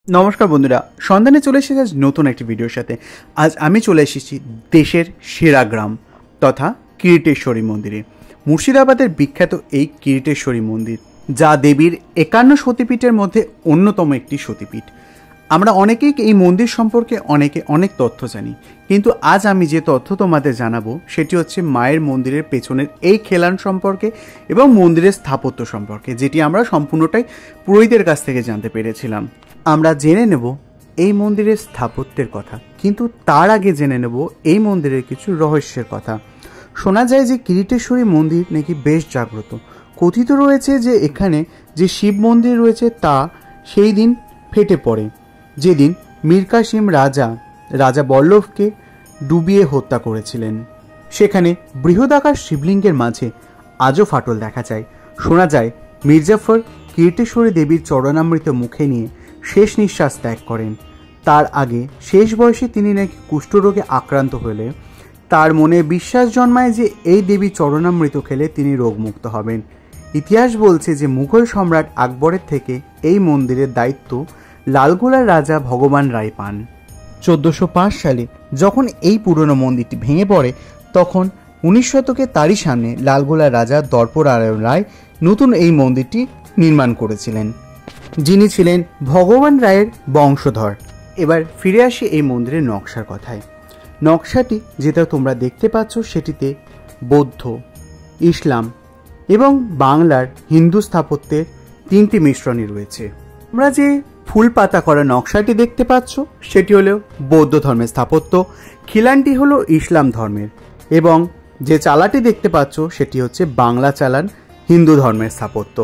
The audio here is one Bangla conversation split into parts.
নমস্কার বন্ধুরা, সন্ধানে চলে এসেছি আজ নতুন একটি ভিডিওর সাথে। আজ আমি চলে এসেছি দেশের সেরা গ্রাম তথা কিরিটেশ্বরী মন্দিরে। মুর্শিদাবাদের বিখ্যাত এই কিরিটেশ্বরী মন্দির, যা দেবীর 51 সতীপীঠের মধ্যে অন্যতম একটি সতীপীঠ। আমরা অনেকেই এই মন্দির সম্পর্কে অনেক তথ্য জানি, কিন্তু আজ আমি যে তথ্য তোমাদের জানাবো সেটি হচ্ছে মায়ের মন্দিরের পেছনের এই খেলান সম্পর্কে এবং মন্দিরের স্থাপত্য সম্পর্কে, যেটি আমরা সম্পূর্ণটাই পুরোহিতের কাছ থেকে জানতে পেরেছিলাম। আমরা জেনে নেব এই মন্দিরের স্থাপত্যের কথা, কিন্তু তার আগে জেনে নেব এই মন্দিরের কিছু রহস্যের কথা। শোনা যায় যে কিরিটেশ্বরী মন্দির নাকি বেশ জাগ্রত। কথিত রয়েছে যে এখানে যে শিব মন্দির রয়েছে তা সেই দিন ফেটে পড়ে, যেদিন মীর কাসিম রাজা বল্লভকে ডুবিয়ে হত্যা করেছিলেন। সেখানে বৃহদাকার শিবলিঙ্গের মাঝে আজও ফাটল দেখা যায়। শোনা যায় মির্জাফর কিরিটেশ্বরী দেবীর চরণামৃত মুখে নিয়ে শেষ নিঃশ্বাস ত্যাগ করেন। তার আগে শেষ বয়সে তিনি নাকি কুষ্ঠরোগে আক্রান্ত হলে তার মনে বিশ্বাস জন্মায় যে এই দেবী চরণামৃত খেলে তিনি রোগমুক্ত হবেন। ইতিহাস বলছে যে মুঘল সম্রাট আকবরের থেকে এই মন্দিরের দায়িত্ব লালগোলার রাজা ভগবান রায় পান। 1405 সালে যখন এই পুরনো মন্দিরটি ভেঙে পড়ে, তখন 19 শতকে তারই সামনে লালগোলার রাজা দর্পনারায়ণ রায় নতুন এই মন্দিরটি নির্মাণ করেছিলেন, যিনি ছিলেন ভগবান রায়ের বংশধর। এবার ফিরে আসি এই মন্দিরের নকশার কথায়। নকশাটি যেটা তোমরা দেখতে পাচ্ছ সেটিতে বৌদ্ধ, ইসলাম এবং বাংলার হিন্দু স্থাপত্যের তিনটি মিশ্রণই রয়েছে। আমরা যে ফুল পাতা করা নকশাটি দেখতে পাচ্ছ সেটি হলো বৌদ্ধ ধর্মের স্থাপত্য, খিলানটি হলো ইসলাম ধর্মের, এবং যে চালাটি দেখতে পাচ্ছ সেটি হচ্ছে বাংলা চালান, হিন্দু ধর্মের স্থাপত্য।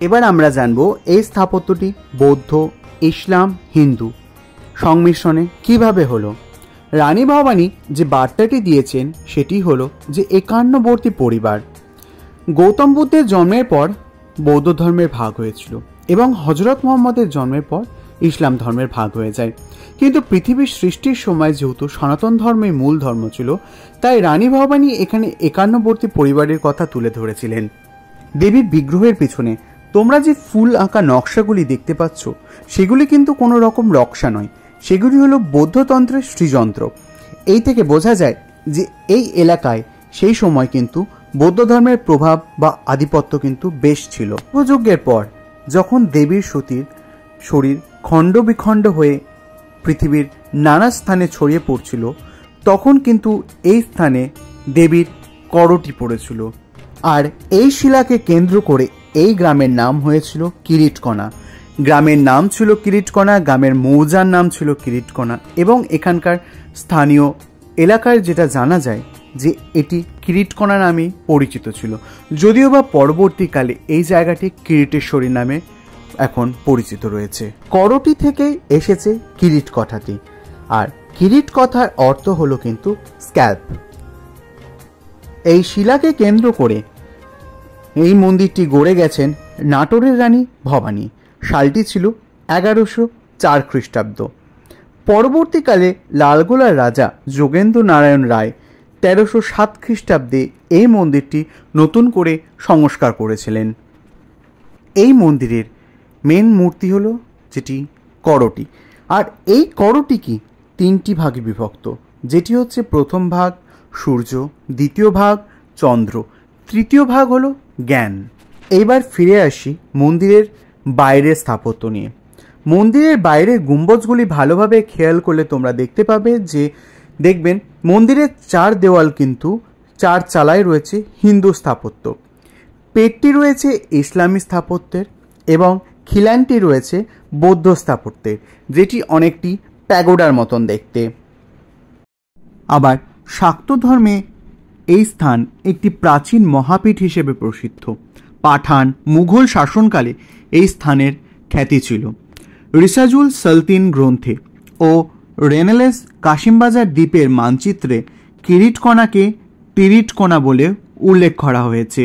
এবার আমরা জানব এই স্থাপত্যটি বৌদ্ধ, ইসলাম, হিন্দু সংমিশ্রণে কিভাবে হলো। রানী ভবানী যে বার্তাটি দিয়েছেন সেটি হলো যে 51বর্তী পরিবার। গৌতম বুদ্ধের জন্মের পর বৌদ্ধ ধর্মের ভাগ হয়েছিল এবং হজরত মোহাম্মদের জন্মের পর ইসলাম ধর্মের ভাগ হয়ে যায়। কিন্তু পৃথিবীর সৃষ্টির সময় যেহেতু সনাতন ধর্মের মূল ধর্ম ছিল, তাই রানী ভবানী এখানে 51বর্তী পরিবারের কথা তুলে ধরেছিলেন। দেবীর বিগ্রহের পিছনে তোমরা যে ফুল আঁকা নকশাগুলি দেখতে পাচ্ছ সেগুলি কিন্তু কোনো রকম নকশা নয়, সেগুলি হলো বৌদ্ধতন্ত্রের শ্রীযন্ত্র। এই থেকে বোঝা যায় যে এই এলাকায় সেই সময় কিন্তু বৌদ্ধ ধর্মের প্রভাব বা আধিপত্য কিন্তু বেশ ছিল। যজ্ঞের পর যখন দেবীর সতীর শরীর খণ্ড বিখণ্ড হয়ে পৃথিবীর নানা স্থানে ছড়িয়ে পড়ছিল, তখন কিন্তু এই স্থানে দেবীর করটি পড়েছিল। আর এই শিলাকে কেন্দ্র করে এই গ্রামের নাম হয়েছিল কিরিটকণা। গ্রামের নাম ছিল কিরিটকণা, গ্রামের মৌজার নাম ছিল কিরিটকণা, এবং এখানকার স্থানীয় এলাকার যেটা জানা যায় যে এটি কিরিটকণা নামে পরিচিত ছিল, যদিও বা পরবর্তীকালে এই জায়গাটি কিরিটেশ্বরী নামে এখন পরিচিত রয়েছে। করটি থেকে এসেছে কিরিট কথাটি, আর কিরিট কথার অর্থ হলো কিন্তু স্ক্যাল্প। এই শিলাকে কেন্দ্র করে এই মন্দিরটি গড়ে গেছেন নাটোরের রানী ভবানী। সালটি ছিল 1104 খ্রিস্টাব্দ। পরবর্তীকালে লালগোলার রাজা যোগেন্দ্র নারায়ণ রায় 1307 খ্রিস্টাব্দে এই মন্দিরটি নতুন করে সংস্কার করেছিলেন। এই মন্দিরের মেন মূর্তি হলো যেটি করটি, আর এই করটি কি 3টি ভাগে বিভক্ত, যেটি হচ্ছে প্রথম ভাগ সূর্য, দ্বিতীয় ভাগ চন্দ্র, তৃতীয় ভাগ হলো জ্ঞান। এইবার ফিরে আসি মন্দিরের বাইরের স্থাপত্য নিয়ে। মন্দিরের বাইরের গুম্বজগুলি ভালোভাবে খেয়াল করলে তোমরা দেখতে পাবে যে দেখবেন মন্দিরের 4 দেওয়াল কিন্তু 4 চালায় রয়েছে হিন্দু স্থাপত্য, পেটটি রয়েছে ইসলামী স্থাপত্যের এবং খিলানটি রয়েছে বৌদ্ধ স্থাপত্যের, যেটি অনেকটি প্যাগোডার মতন দেখতে। আবার শাক্ত ধর্মে এই স্থান একটি প্রাচীন মহাপীঠ হিসেবে প্রসিদ্ধ। পাঠান মুঘল শাসনকালে এই স্থানের খ্যাতি ছিল। রিসাজুল সালতিন গ্রন্থে ও রেনেলেস কাশিমবাজার দ্বীপের মানচিত্রে কিরিটকণাকে টিরিটকণা বলে উল্লেখ করা হয়েছে।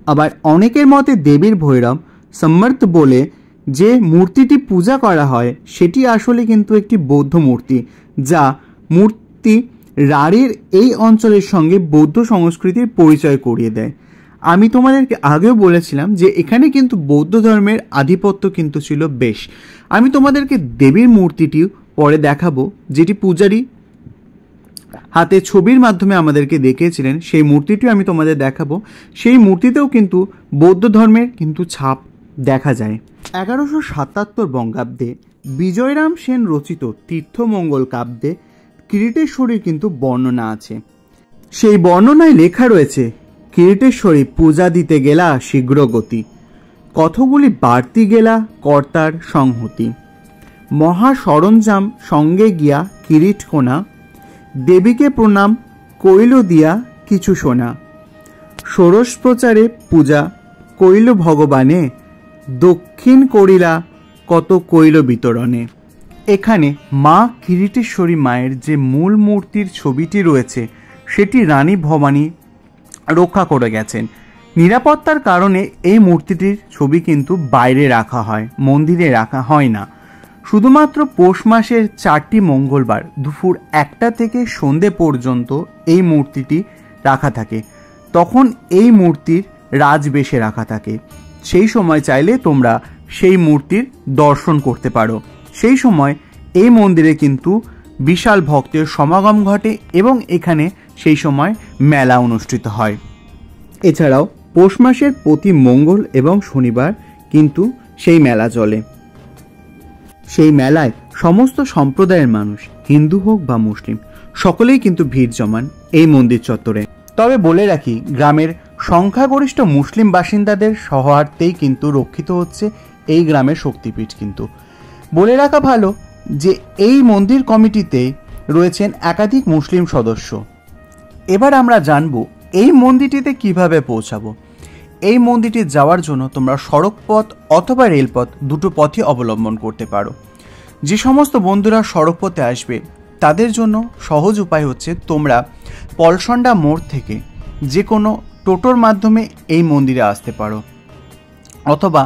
আবার অনেকের মতে দেবীর ভৈরব সম্মর্থ বলে যে মূর্তিটি পূজা করা হয় সেটি আসলে কিন্তু একটি বৌদ্ধ মূর্তি, যা মূর্তি রাঢ়ীর এই অঞ্চলের সঙ্গে বৌদ্ধ সংস্কৃতির পরিচয় করিয়ে দেয়। আমি তোমাদেরকে আগেও বলেছিলাম যে এখানে কিন্তু বৌদ্ধ ধর্মের আধিপত্য কিন্তু ছিল বেশ। আমি তোমাদেরকে দেবীর মূর্তিটি পরে দেখাবো, যেটি পূজারী হাতে ছবির মাধ্যমে আমাদেরকে দেখিয়েছিলেন, সেই মূর্তিটিও আমি তোমাদের দেখাবো। সেই মূর্তিতেও কিন্তু বৌদ্ধ ধর্মের কিন্তু ছাপ দেখা যায়। 1177 বঙ্গাব্দে বিজয়রাম সেন রচিত তীর্থমঙ্গল কাব্যে কিরিটেশ্বরীর কিন্তু বর্ণনা আছে। সেই বর্ণনায় লেখা রয়েছে, কিরিটেশ্বরী পূজা দিতে গেলা শীঘ্র গতি, কতগুলি বাড়তি গেলা কর্তার সংহতি, মহা সরঞ্জাম সঙ্গে গিয়া কিরিট কোনা, দেবীকে প্রণাম কইল দিয়া কিছু শোনা, ষোড়শ প্রচারে পূজা কইল ভগবানে, দক্ষিণ করিলা কত কইল বিতরণে। এখানে মা কিরিটেশ্বরী মায়ের যে মূল মূর্তির ছবিটি রয়েছে সেটি রানী ভবানী রক্ষা করে গেছেন। নিরাপত্তার কারণে এই মূর্তিটির ছবি কিন্তু বাইরে রাখা হয়, মন্দিরে রাখা হয় না। শুধুমাত্র পৌষ মাসের 4টি মঙ্গলবার দুপুর 1টা থেকে সন্ধে পর্যন্ত এই মূর্তিটি রাখা থাকে। তখন এই মূর্তির রাজবেশে রাখা থাকে। সেই সময় চাইলে তোমরা সেই মূর্তির দর্শন করতে পারো। সেই সময় এই মন্দিরে কিন্তু বিশাল ভক্তের সমাগম ঘটে এবং এখানে সেই সময় মেলা অনুষ্ঠিত হয়। এছাড়াও পৌষ মাসের প্রতি মঙ্গল এবং শনিবার কিন্তু সেই মেলা চলে। সেই মেলায় সমস্ত সম্প্রদায়ের মানুষ, হিন্দু হোক বা মুসলিম, সকলেই কিন্তু ভিড় জমান এই মন্দির চত্বরে। তবে বলে রাখি, গ্রামের সংখ্যাগরিষ্ঠ মুসলিম বাসিন্দাদের সহার্থেই কিন্তু রক্ষিত হচ্ছে এই গ্রামের শক্তিপীঠ। কিন্তু বলে রাখা ভালো যে এই মন্দির কমিটিতে রয়েছেন একাধিক মুসলিম সদস্য। এবার আমরা জানব এই মন্দিরটিতে কিভাবে পৌঁছাবো। এই মন্দিরটি যাওয়ার জন্য তোমরা সড়ক পথ অথবা রেলপথ দুটো পথই অবলম্বন করতে পারো। যে সমস্ত বন্ধুরা সড়ক পথে আসবে তাদের জন্য সহজ উপায় হচ্ছে তোমরা পলসন্ডা মোড় থেকে যে কোনো টোটোর মাধ্যমে এই মন্দিরে আসতে পারো, অথবা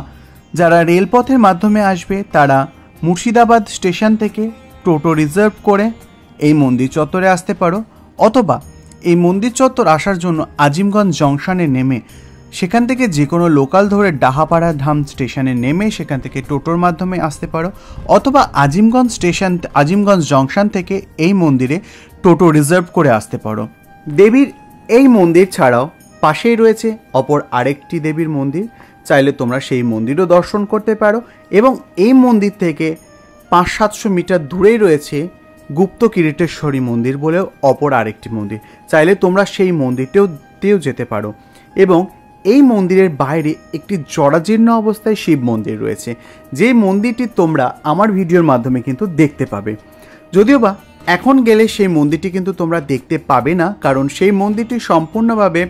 যারা রেলপথের মাধ্যমে আসবে তারা মুর্শিদাবাদ স্টেশন থেকে টোটো রিজার্ভ করে এই মন্দির চত্বরে আসতে পারো, অথবা এই মন্দির চত্বর আসার জন্য আজিমগঞ্জ জংশনে নেমে সেখান থেকে যে কোনো লোকাল ধরে ডাহাপাড়া ধাম স্টেশনে নেমে সেখান থেকে টোটোর মাধ্যমে আসতে পারো, অথবা আজিমগঞ্জ জংশন থেকে এই মন্দিরে টোটো রিজার্ভ করে আসতে পারো। দেবীর এই মন্দির ছাড়াও পাশেই রয়েছে অপর আরেকটি দেবীর মন্দির, চাইলে তোমরা সেই মন্দিরও দর্শন করতে পারো। এবং এই মন্দির থেকে 500-700 মিটার দূরেই রয়েছে গুপ্ত কিরিটেশ্বরী মন্দির বলেও অপর আরেকটি মন্দির, চাইলে তোমরা সেই মন্দিরটিও যেতে পারো। এবং এই মন্দিরের বাইরে একটি জরাজীর্ণ অবস্থায় শিব মন্দির রয়েছে, যে মন্দিরটি তোমরা আমার ভিডিওর মাধ্যমে কিন্তু দেখতে পাবে। যদিও বা এখন গেলে সেই মন্দিরটি কিন্তু তোমরা দেখতে পাবে না, কারণ সেই মন্দিরটি সম্পূর্ণভাবে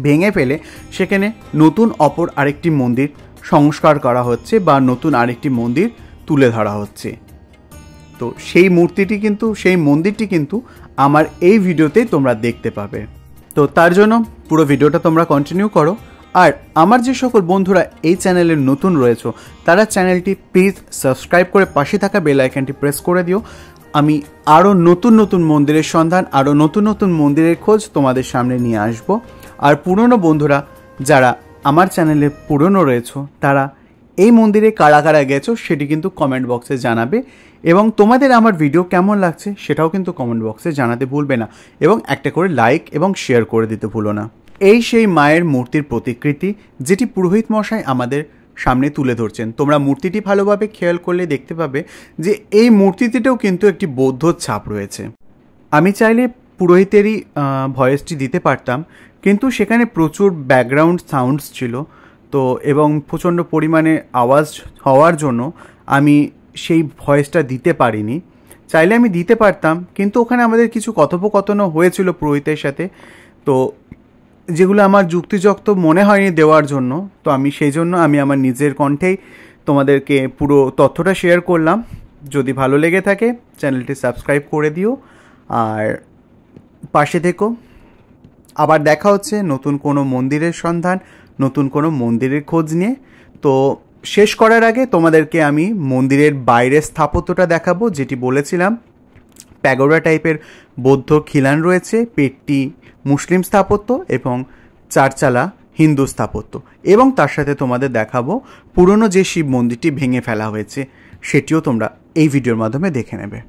ভেঙে ফেলে সেখানে নতুন অপর আরেকটি মন্দির সংস্কার করা হচ্ছে বা নতুন আরেকটি মন্দির তুলে ধরা হচ্ছে। তো সেই মন্দিরটি কিন্তু আমার এই ভিডিওতেই তোমরা দেখতে পাবে। তো তার জন্য পুরো ভিডিওটা তোমরা কন্টিনিউ করো। আর আমার যে সকল বন্ধুরা এই চ্যানেলে নতুন রয়েছে তারা চ্যানেলটি প্লিজ সাবস্ক্রাইব করে পাশে থাকা বেল আইকনটি প্রেস করে দিও। আমি আরও নতুন নতুন মন্দিরের সন্ধান, আরও নতুন নতুন মন্দিরের খোঁজ তোমাদের সামনে নিয়ে আসব। আর পুরনো বন্ধুরা যারা আমার চ্যানেলে পুরনো রয়েছে তারা এই মন্দিরে কারা কারা গেছো সেটি কিন্তু কমেন্ট বক্সে জানাবে, এবং তোমাদের আমার ভিডিও কেমন লাগছে সেটাও কিন্তু কমেন্ট বক্সে জানাতে ভুলবে না, এবং একটা করে লাইক এবং শেয়ার করে দিতে ভুলো না। এই সেই মায়ের মূর্তির প্রতিকৃতি যেটি পুরোহিত মশাই আমাদের সামনে তুলে ধরছেন। তোমরা মূর্তিটি ভালোভাবে খেয়াল করলে দেখতে পাবে যে এই মূর্তিটিতেও কিন্তু একটি বৌদ্ধ ছাপ রয়েছে। আমি চাইলে পুরোহিতেরই ভয়েসটি দিতে পারতাম, কিন্তু সেখানে প্রচুর ব্যাকগ্রাউন্ড সাউন্ডস ছিল তো, এবং প্রচণ্ড পরিমাণে আওয়াজ হওয়ার জন্য আমি সেই ভয়েসটা দিতে পারিনি। চাইলে আমি দিতে পারতাম, কিন্তু ওখানে আমাদের কিছু কথোপকথনও হয়েছিল পুরোহিতের সাথে, তো যেগুলো আমার যুক্তিযুক্ত মনে হয়নি দেওয়ার জন্য, তো আমি আমার নিজের কণ্ঠেই তোমাদেরকে পুরো তথ্যটা শেয়ার করলাম। যদি ভালো লেগে থাকে চ্যানেলটি সাবস্ক্রাইব করে দিও আর পাশে থেকো। আবার দেখা হচ্ছে নতুন কোনো মন্দিরের সন্ধান, নতুন কোনো মন্দিরের খোঁজ নিয়ে। তো শেষ করার আগে তোমাদেরকে আমি মন্দিরের বাইরের স্থাপত্যটা দেখাবো, যেটি বলেছিলাম প্যাগোডা টাইপের বৌদ্ধ খিলান রয়েছে, পেটটি মুসলিম স্থাপত্য এবং চারচালা হিন্দু স্থাপত্য, এবং তার সাথে তোমাদের দেখাবো পুরনো যে শিব মন্দিরটি ভেঙে ফেলা হয়েছে সেটিও তোমরা এই ভিডিওর মাধ্যমে দেখে নেবে।